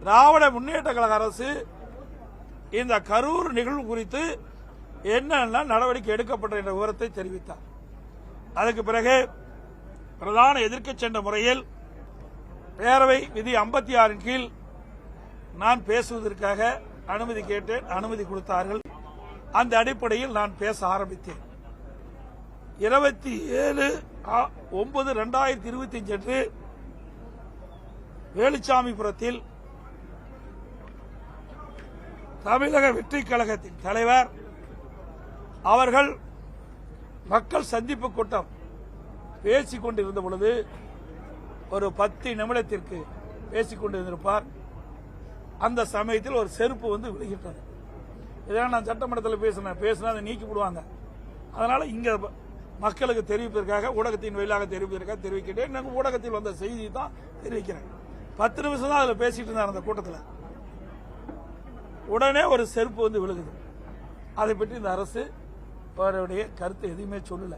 திராவிட முன்னேற்ற கழக அரசு இந்த கரூர் நிகழ்வு குறித்து என்னென்ன நடவடிக்கை எடுக்கப்பட்ட என்ற விவரத்தை தெரிவித்தார். அதுக்கு பிறகு பிரதான எதிர்க்கட்சி என்ற முறையில் பேரவை விதி 56 கீழ் நான் பேசுவதற்காக அனுமதி கேட்டேன். அனுமதி கொடுத்தார்கள். அந்த அடிப்படையில் நான் பேச ஆரம்பித்தேன். 27/9/2025 அன்று வேலுச்சாமிபுரத்தில் தமிழக வெற்றிக் கழகத்தின் தலைவர் அவர்கள் மக்கள் சந்திப்பு கூட்டம் பேசிக் கொண்டிருந்த பொழுது ஒரு 10 நிமிடத்திற்கு பேசிக் கொண்டிருந்திருப்பார். அந்த சமயத்தில் ஒரு செருப்பு வந்து விழுகின்றது. இதெல்லாம் நான் சட்டமன்றத்தில் பேசினா அதை நீக்கி விடுவாங்க. அதனால இங்க மக்களுக்கு தெரிவிப்பதற்காக ஊடகத்தின் வழியாக தெரிவிக்கிறேன். நாங்கள் ஊடகத்தில் வந்த செய்தி தான் தெரிவிக்கிறேன். 10 நிமிஷம் தான் அதில் பேசிட்டு இருந்தார். அந்த கூட்டத்தில் உடனே ஒரு செருப்பு வந்து விழுகுது. அதை பற்றி இந்த அரசு அவருடைய கருத்து எதுவுமே சொல்லல.